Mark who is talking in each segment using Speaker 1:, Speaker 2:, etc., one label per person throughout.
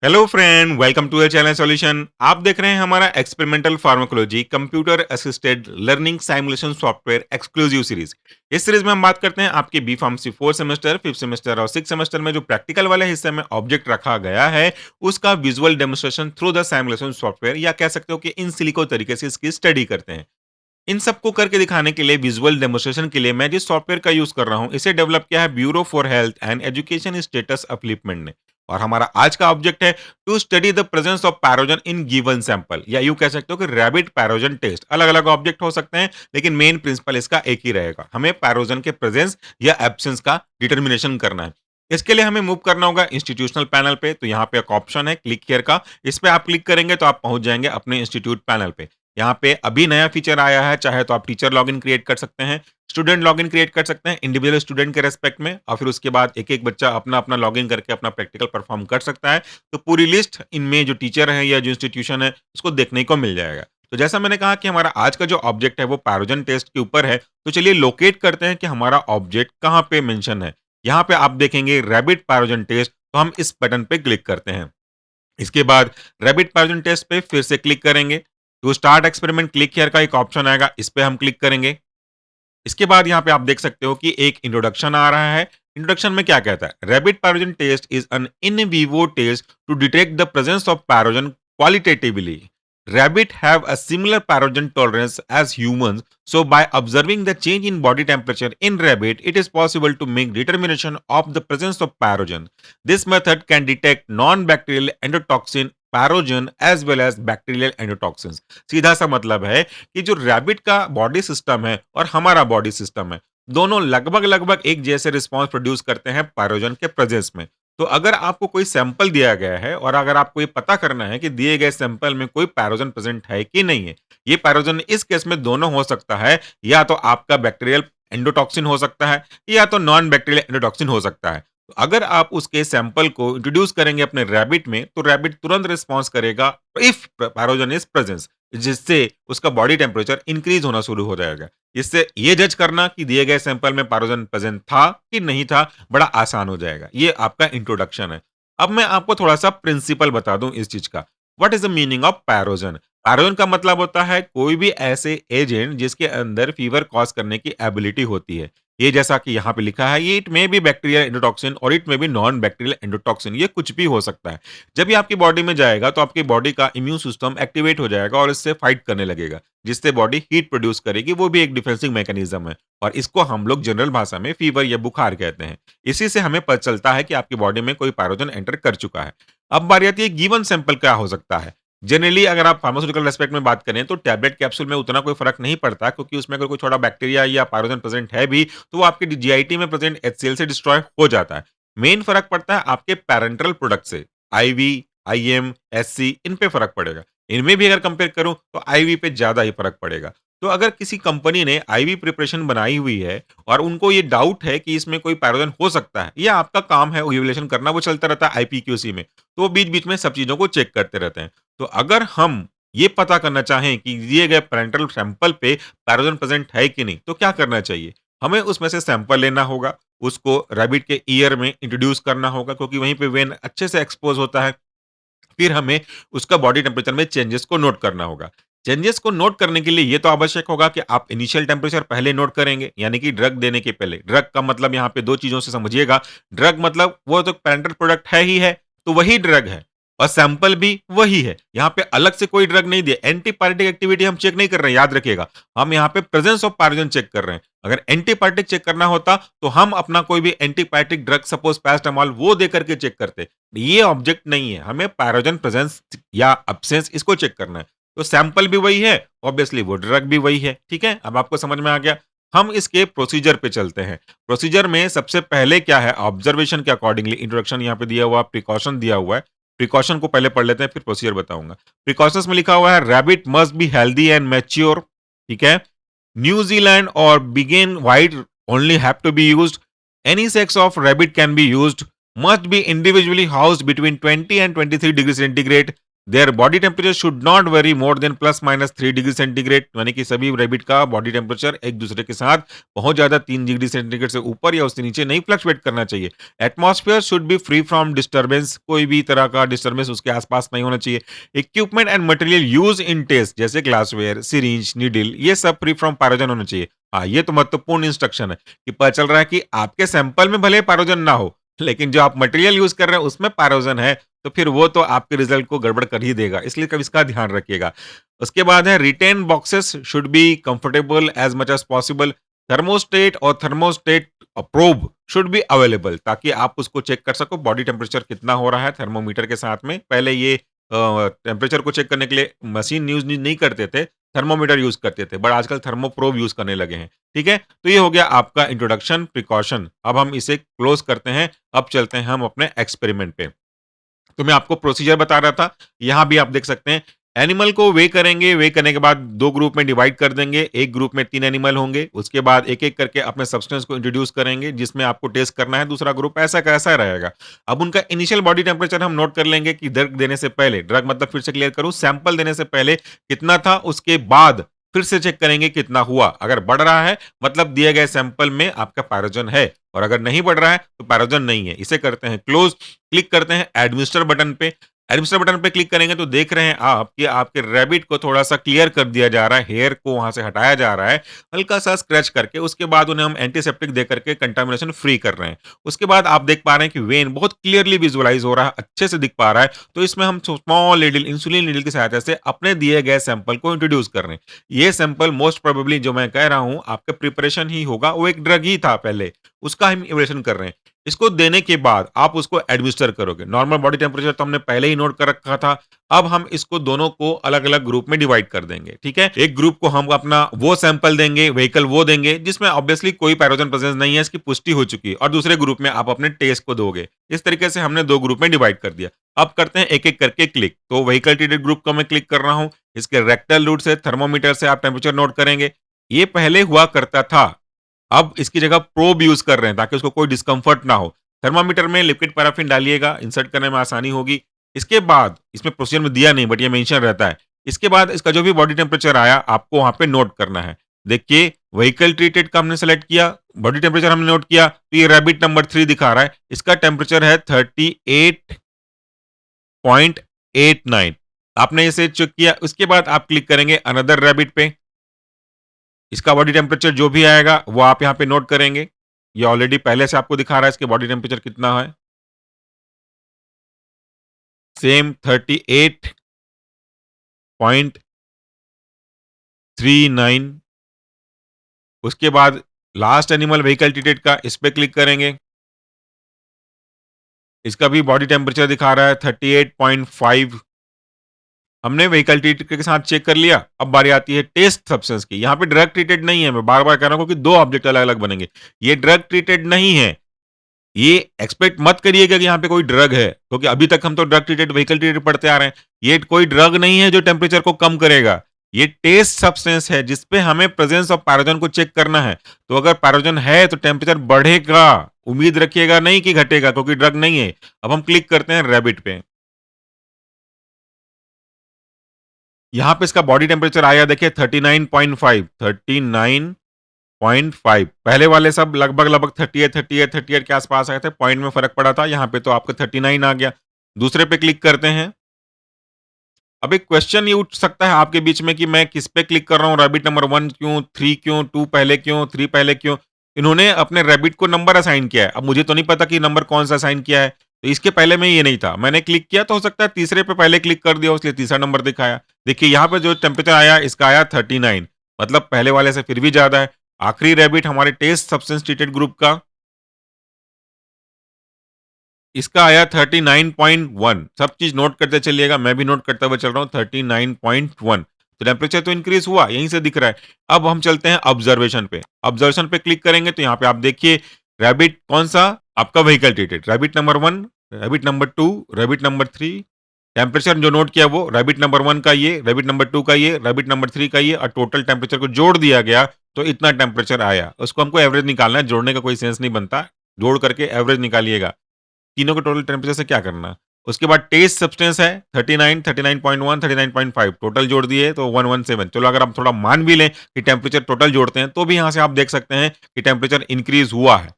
Speaker 1: Hello friend, welcome to the channel solution. आप देख रहे हैं हमारा experimental pharmacology computer assisted learning simulation software exclusive series. इस सीरीज में हम बात करते हैं आपके B pharmacy 4 semester, 5th semester और 6th सेमेस्टर में जो प्रैक्टिकल वाले हिस्से में ऑब्जेक्ट रखा गया है उसका visual demonstration through the simulation software, या कह सकते हो कि इन सिलिको तरीके से इसकी स्टडी करते हैं। इन सबको करके दिखाने के लिए विजुअल डेमोन्स्ट्रेशन के लिए मैं जिस सॉफ्टवेयर का यूज कर रहा हूं इसे डेवलप किया है bureau for health and education status upliftment ने। और हमारा आज का ऑब्जेक्ट है to study the presence of pyrogen in given sample, या यूं कह सकते हो कि रैबिट पैरोजन टेस्ट। अलग अलग ऑब्जेक्ट हो सकते हैं लेकिन मेन प्रिंसिपल इसका एक ही रहेगा, हमें पैरोजन के प्रेजेंस या एब्सेंस का डिटर्मिनेशन करना है। इसके लिए हमें मूव करना होगा इंस्टीट्यूशनल पैनल पे। तो यहाँ पे एक ऑप्शन है क्लिक हियर का, इस पे आप क्लिक करेंगे तो आप पहुंच जाएंगे अपने इंस्टीट्यूट पैनल पे। यहाँ पे अभी नया फीचर आया है, चाहे तो आप टीचर लॉगिन क्रिएट कर सकते हैं, स्टूडेंट लॉगिन क्रिएट कर सकते हैं इंडिविजुअल स्टूडेंट के रेस्पेक्ट में, और फिर उसके बाद एक एक बच्चा अपना अपना लॉगिन करके अपना प्रैक्टिकल परफॉर्म कर सकता है। तो पूरी लिस्ट इनमें जो टीचर है या जो इंस्टीट्यूशन है उसको देखने को मिल जाएगा। तो जैसा मैंने कहा कि हमारा आज का जो ऑब्जेक्ट है वो पैरोजन टेस्ट के ऊपर है, तो चलिए लोकेट करते हैं कि हमारा ऑब्जेक्ट कहाँ पे मेंशन है। यहाँ पे आप देखेंगे रैबिट पैरोजन टेस्ट, तो हम इस बटन पे क्लिक करते हैं। इसके बाद रैबिट पैरोजन टेस्ट पे फिर से क्लिक करेंगे। To start experiment click here का एक ऑप्शन आएगा, इस पे हम क्लिक करेंगे। इसके बाद यहाँ पे आप देख सकते हो कि एक इंट्रोडक्शन आ रहा है। इंट्रोडक्शन में क्या कहता है? Rabbit pyrogen test is an in vivo test to detect the presence of pyrogen qualitatively. Rabbit have a similar pathogen tolerance as humans, so by observing the change in body temperature in rabbit, it is possible to make determination of the presence of pathogen. This method can detect non-bacterial endotoxin pyrogen as well as bacterial endotoxins. सीधा सा मतलब है कि जो rabbit का body system है और हमारा बॉडी सिस्टम है, दोनों लगभग लगभग एक जैसे रिस्पॉन्स प्रोड्यूस करते हैं पैरोजन के प्रेजेंस में। तो अगर आपको कोई सैंपल दिया गया है और अगर आपको ये पता करना है कि दिए गए सैंपल में कोई पैरोजन प्रेजेंट है कि नहीं है, ये पैरोजन इस केस में दोनों हो सकता है, या तो आपका बैक्टीरियल एंडोटॉक्सिन हो सकता है या तो नॉन बैक्टीरियल एंडोटॉक्सिन हो सकता है। तो अगर आप उसके सैंपल को इंट्रोड्यूस करेंगे अपने रैबिट में, तो रैबिट तुरंत रिस्पॉन्स करेगा इफ पैरोजन इज प्रेजेंस, जिससे उसका बॉडी टेम्परेचर इंक्रीज होना शुरू हो जाएगा। इससे ये जज करना कि दिए गए सैंपल में पैरोजन प्रेजेंट था कि नहीं था बड़ा आसान हो जाएगा। ये आपका इंट्रोडक्शन है। अब मैं आपको थोड़ा सा प्रिंसिपल बता दूं इस चीज का। What is the meaning of pyrogen? Pyrogen का मतलब होता है कोई भी ऐसे एजेंट जिसके अंदर फीवर कॉज करने की एबिलिटी होती है। ये जैसा कि यहाँ पे लिखा है, ये इट में भी बैक्टीरियल एंडोटॉक्सिन और इट में भी नॉन बैक्टीरियल एंडोटॉक्सिन, ये कुछ भी हो सकता है। जब ये आपकी बॉडी में जाएगा तो आपकी बॉडी का इम्यून सिस्टम एक्टिवेट हो जाएगा और इससे फाइट करने लगेगा, जिससे बॉडी हीट प्रोड्यूस करेगी। वो भी एक डिफेंसिव मैकेनिज्म है और इसको हम लोग जनरल भाषा में फीवर या बुखार कहते हैं। इसी से हमें पता चलता है कि आपकी बॉडी में कोई पैरोजन एंटर कर चुका है। अब बारी आती है गिवन सैंपल क्या हो सकता है। जनरली अगर आप फार्मास्यूटिकल रेस्पेक्ट में बात करें तो टैबलेट कैप्सूल में उतना कोई फर्क नहीं पड़ता, क्योंकि उसमें अगर कोई छोटा बैक्टीरिया या पैरोजन प्रेजेंट है भी तो वो आपके जीआईटी में प्रेजेंट एचसीएल से डिस्ट्रॉय हो जाता है। मेन फर्क पड़ता है आपके पैरेंटल प्रोडक्ट से। आईवी, आईएम, एससी, इन पे फर्क पड़ेगा। इनमें भी अगर कंपेयर करूं तो आईवी पे ज्यादा ही फर्क पड़ेगा। तो अगर किसी कंपनी ने आईवी प्रिपरेशन बनाई हुई है और उनको ये डाउट है कि इसमें कोई पैरोजन हो सकता है, या आपका काम है इवैल्यूएशन करना, वो चलता रहता है आईपीक्यूसी में, तो वो बीच बीच में सब चीजों को चेक करते रहते हैं। तो अगर हम ये पता करना चाहें कि दिए गए पैरेंटल सैंपल पे पैरोजन प्रेजेंट है कि नहीं, तो क्या करना चाहिए? हमें उसमें से सैंपल लेना होगा, उसको रैबिट के ईयर में इंट्रोड्यूस करना होगा, क्योंकि वहीं पे वेन अच्छे से एक्सपोज होता है। फिर हमें उसका बॉडी टेम्परेचर में चेंजेस को नोट करना होगा। चेंजेस को नोट करने के लिए ये तो आवश्यक होगा कि आप इनिशियल टेम्परेचर पहले नोट करेंगे, यानी कि ड्रग देने के पहले। ड्रग का मतलब यहाँ पे दो चीजों से समझिएगा। ड्रग मतलब वो तो पैरेंटल प्रोडक्ट है ही है, तो वही ड्रग है, और सैंपल भी वही है। यहाँ पे अलग से कोई ड्रग नहीं दिया। एंटीपायरेटिक एक्टिविटी हम चेक नहीं कर रहे हैं, याद रखिएगा। हम यहाँ पे प्रेजेंस ऑफ पैरोजन चेक कर रहे हैं। अगर एंटीबायोटिक चेक करना होता तो हम अपना कोई भी एंटीबायोटिक ड्रग, सपोज पैरास्टामोल, वो दे करके चेक करते। ये ऑब्जेक्ट नहीं है, हमें पैरोजन प्रेजेंस या अब्सेंस इसको चेक करना है। तो सैंपल भी वही है, ऑब्वियसली वो ड्रग भी वही है। ठीक है, अब आपको समझ में आ गया। हम इसके प्रोसीजर पे चलते हैं। प्रोसीजर में सबसे पहले क्या है, ऑब्जर्वेशन के अकॉर्डिंगली इंट्रोडक्शन यहाँ पे दिया हुआ, प्रिकॉशन दिया हुआ है। प्रिकॉशन को पहले पढ़ लेते हैं, फिर प्रोसीजर बताऊंगा। प्रिकॉशंस में लिखा हुआ है rabbit must be healthy and mature. ठीक है, New Zealand or begin white only have to be used. Any sex of rabbit can be used. Must be individually housed between 20 and 23 degrees centigrade. Their body temperature should not very more than plus minus 3 degree centigrade, यानी कि सभी rabbit का body temperature एक दूसरे के साथ बहुत ज्यादा 3 डिग्री सेंटीग्रेड से ऊपर या उससे नीचे नहीं फ्लक्चुएट करना चाहिए। Atmosphere should be free from disturbance, कोई भी तरह का डिस्टर्बेंस उसके आसपास नहीं होना चाहिए। Equipment and material use in test जैसे ग्लासवेयर, सिरिंज, नीडल, ये सब फ्री फ्रॉम पैरोजन होना चाहिए। हाँ, ये तो महत्वपूर्ण इंस्ट्रक्शन है कि पता चल रहा है कि आपके सैंपल में भले पैरोजन ना हो, लेकिन जो आप मटेरियल यूज कर रहे हैं उसमें पैरोजन है, तो फिर वो तो आपके रिजल्ट को गड़बड़ कर ही देगा, इसलिए कभी इसका ध्यान रखिएगा। उसके बाद है retain boxes should be comfortable as much as possible. Thermostat और thermostat probe should be available, ताकि आप उसको चेक कर सको बॉडी टेम्परेचर कितना हो रहा है थर्मोमीटर के साथ में। पहले ये टेम्परेचर को चेक करने के लिए मशीन यूज नहीं करते थे, थर्मोमीटर यूज करते थे, बट आजकल थर्मो प्रोब यूज करने लगे हैं। ठीक है, तो ये हो गया आपका इंट्रोडक्शन प्रिकॉशन। अब हम इसे क्लोज करते हैं, अब चलते हैं हम अपने एक्सपेरिमेंट पे। तो मैं आपको प्रोसीजर बता रहा था, यहाँ भी आप देख सकते हैं। एनिमल को वे करेंगे, वे करने के बाद 2 ग्रुप में डिवाइड कर देंगे। एक ग्रुप में 3 एनिमल होंगे, उसके बाद एक-एक करके अपने सब्सटेंस को इंट्रोड्यूस करेंगे, जिसमें आपको टेस्ट करना है। दूसरा ग्रुप ऐसा का ऐसा रहेगा। अब उनका इनिशियल बॉडी टेम्परेचर हम नोट कर लेंगे कि ड्रग देने से पहले, ड्रग मतलब फिर से क्लियर करूँ, सैंपल देने से पहले कितना था, उसके बाद फिर से चेक करेंगे कितना हुआ। अगर बढ़ रहा है, मतलब दिए गए सैंपल में आपका पैरोजन है, और अगर नहीं बढ़ रहा है, तो पैरोजन नहीं है। इसे करते हैं क्लोज। क्लिक करते हैं एडमिनिस्टर बटन पे। एडमिनिस्टर बटन पे क्लिक करेंगे तो देख रहे हैं आप कि आपके रैबिट को थोड़ा-सा क्लियर कर दिया जा रहा है, हेयर को वहाँ से हटाया जा रहा है, हल्का-सा स्क्रैच करके। उसके बाद उन्हें हम एंटीसेप्टिक दे करके कंटामिनेशन फ्री कर रहे हैं। उसके बाद आप देख पा रहे हैं कि वेन बहुत क्लियरली विजुअलाइज़ हो रहा है, अच्छे से दिख पा रहा है। तो इसमें हम स्मॉल नीडल, इंसुलिन नीडल की सहायता से अपने दिए गए सैंपल को इंट्रोड्यूस कर रहे हैं। ये सैंपल मोस्ट प्रोबेबली जो मैं कह रहा हूँ, आपका प्रिपरेशन ही होगा, वो एक ड्रग ही था पहले, उसका हम इवैल्यूएशन कर रहे हैं। इसको देने के बाद आप उसको एडमिनिस्टर करोगे। नॉर्मल बॉडी टेम्परेचर तो हमने पहले ही नोट कर रखा था। अब हम इसको दोनों को अलग-अलग ग्रुप में डिवाइड कर देंगे, ठीक है? एक ग्रुप को हम अपना वो सैंपल देंगे, व्हीकल वो देंगे जिसमें ऑब्वियसली कोई पैरोजन प्रेजेंस नहीं है, इसकी पुष्टि हो चुकी है, और दूसरे ग्रुप में आप अपने टेस्ट को दोगे। इस तरीके से हमने 2 ग्रुप में डिवाइड कर दिया। अब करते हैं एक-एक करके क्लिक। तो व्हीकल ट्रीटेड ग्रुप को मैं क्लिक कर रहा हूँ। इसके रेक्टल रूट से थर्मामीटर से आप टेम्परेचर नोट करेंगे। ये पहले हुआ करता था, अब इसकी जगह प्रोब यूज कर रहे हैं ताकि उसको कोई डिस्कम्फर्ट ना हो। थर्मामीटर में लिक्विड पैराफिन डालिएगा, इंसर्ट करने में आसानी होगी। इसके बाद इसमें प्रोसीजर में दिया नहीं, बट ये मेंशन रहता है। इसके बाद इसका जो भी बॉडी टेम्परेचर आया आपको वहां पे नोट करना है। देखिए, व्हीकल ट्रीटेड का हमने सेलेक्ट किया, बॉडी टेम्परेचर हमने नोट किया, तो ये रैबिट नंबर 3 दिखा रहा है। इसका टेम्परेचर है 38.89। आपने इसे चेक किया, उसके बाद आप क्लिक करेंगे अनदर रैबिट पे। इसका बॉडी टेम्परेचर जो भी आएगा वो आप यहाँ पे नोट करेंगे। ये ऑलरेडी पहले से आपको दिखा रहा है इसके बॉडी टेम्परेचर कितना है। सेम 38.39। उसके बाद लास्ट एनिमल व्हीकल ट्रीटेड का, इस पे क्लिक करेंगे। इसका भी बॉडी टेम्परेचर दिखा रहा है 38.5। हमने व्हीकल ट्रीटेड के साथ चेक कर लिया। अब बारी आती है टेस्ट सब्सटेंस की। यहाँ पे ड्रग ट्रीटेड नहीं है, मैं बार-बार कह रहा हूँ कि 2 ऑब्जेक्ट अलग-अलग बनेंगे। ये ड्रग ट्रीटेड नहीं है। ये एक्सपेक्ट मत करिएगा कि यहाँ पे कोई ड्रग है, क्योंकि अभी तक हम तो ड्रग ट्रीटेड, व्हीकल ट्रीटेड पढ़ते आ रहे हैं। ये कोई ड्रग नहीं है जो टेम्परेचर को कम करेगा। ये टेस्ट सब्सटेंस है जिसपे हमें प्रेजेंस ऑफ पैरोजन को चेक करना है। तो अगर पैरोजन है तो टेम्परेचर बढ़ेगा, उम्मीद रखिएगा नहीं कि घटेगा, क्योंकि ड्रग नहीं है। अब हम क्लिक करते हैं रैबिट पे। यहाँ पे इसका बॉडी टेम्परेचर आया, देखिए 39.5, 39.5। पहले वाले सब लगभग 38 के आसपास आए थे, पॉइंट में फ़र्क पड़ा था। यहाँ पे तो आपका 39 आ गया। दूसरे पे क्लिक करते हैं। अब एक क्वेश्चन ये उठ सकता है आपके बीच में कि मैं किस पे क्लिक कर रहा हूँ, रैबिट नंबर 1 क्यों, 3 क्यों, 2 पहले क्यों, 3 पहले क्यों? इन्होंने अपने रैबिट को नंबर असाइन किया है। अब मुझे तो नहीं पता कि नंबर कौन-सा असाइन किया है, तो इसके पहले में ये नहीं था। मैंने क्लिक किया तो हो सकता है तीसरे पे पहले क्लिक कर दिया हो, इसलिए तीसरा नंबर दिखाया। देखिए यहाँ पे जो टेम्परेचर आया, इसका आया 39, मतलब पहले वाले से फिर भी ज़्यादा है। आखिरी रैबिट हमारे टेस्ट सब्सटेंस ट्रीटेड ग्रुप का, इसका आया 39.1। सब चीज़ नोट करते चलिएगा, मैं भी नोट करता हुआ चल रहा हूँ 39.1। तो टेम्परेचर तो इंक्रीज़ हुआ, यहीं से दिख रहा है। अब हम चलते हैं ऑब्जर्वेशन पे। ऑब्जर्वेशन पे क्लिक करेंगे तो यहाँ पे आप देखिए रैबिट कौन-सा, आपका vehicle treated, rabbit number 1, rabbit number 2, rabbit number 3। Temperature जो नोट किया वो रैबिट नंबर 1 का ये, रैबिट नंबर 2 का ये, रैबिट नंबर 3 का ये, और टोटल टेम्परेचर को जोड़ दिया गया तो इतना टेम्परेचर आया। उसको हमको एवरेज निकालना है, जोड़ने का कोई सेंस नहीं बनता। जोड़ करके एवरेज निकालिएगा। तीनों के टोटल टेम्परेचर से क्या करना? उसके बाद टेस्ट सब्सटेंस है 39, 39.1, 39.5 टोटल जोड़ दिए तो 117। चलो अगर आप थोड़ा मान भी लें कि टेम्परेचर टोटल जोड़ते हैं, तो भी यहाँ से आप देख सकते हैं कि टेम्परेचर इंक्रीज़ हुआ है।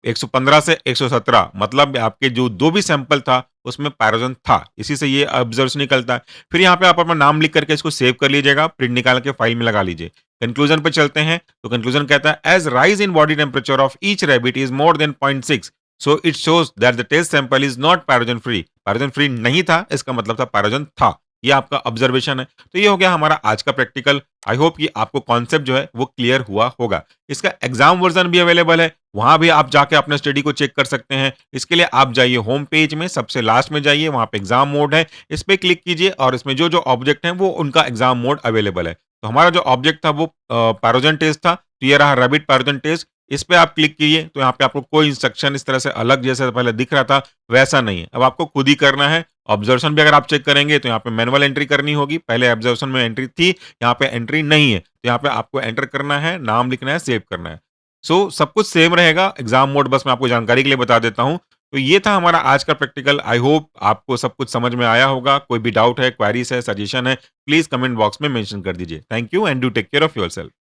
Speaker 1: 115 से 117 मतलब आपके जो भी सैंपल था, उसमें पैराजन था। इसी से ये ऑब्जर्वेशन निकलता है। फिर यहाँ पे आप अपना नाम लिख करके इसको सेव कर लीजिएगा, प्रिंट निकाल के फाइल में लगा लीजिए। कंक्लूजन पे चलते हैं, तो कंक्लूजन कहता है as rise in body temperature of each rabbit is more than 0.6 so it shows that the test sample is not pyrogen free. Pyrogen free नहीं था, इसका मतलब था पैराजन था। ये आपका ऑब्जर्वेशन है। तो ये हो गया हमारा आज का प्रैक्टिकल। आई होप कि आपको कॉन्सेप्ट जो है वो क्लियर हुआ होगा। इसका एग्जाम वर्जन भी अवेलेबल है, वहां भी आप जाके अपने स्टडी को चेक कर सकते हैं। इसके लिए आप जाइए होम पेज में, सबसे लास्ट में जाइए, वहां पे एग्जाम मोड है, इस पे क्लिक कीजिए और इसमें जो जो ऑब्जेक्ट हैं वो उनका एग्जाम मोड अवेलेबल है। तो हमारा जो ऑब्जेक्ट था वो पैरोजन टेस्ट था, तो ये रहा रैबिट पैरोजन टेस्ट। इस पे आप क्लिक कीजिए तो यहाँ पे आपको कोई इंस्ट्रक्शन इस तरह से अलग जैसे पहले दिख रहा था वैसा नहीं है, अब आपको खुद ही करना है। ऑब्जर्वेशन भी अगर आप चेक करेंगे तो यहाँ पे मैनुअल एंट्री करनी होगी, पहले ऑब्जर्वेशन में एंट्री थी, यहाँ पे एंट्री नहीं है, तो यहाँ पे आपको एंटर करना है, नाम लिखना है, सेव करना है। सो सब कुछ सेम रहेगा, एग्जाम मोड बस मैं आपको जानकारी के लिए बता देता हूँ। तो ये था हमारा आज का प्रैक्टिकल। आई होप आपको सब कुछ समझ में आया होगा। कोई भी डाउट है, क्वेरीज है, सजेशन है, प्लीज कमेंट बॉक्स में मेंशन कर दीजिए। Thank you and do take care of yourself.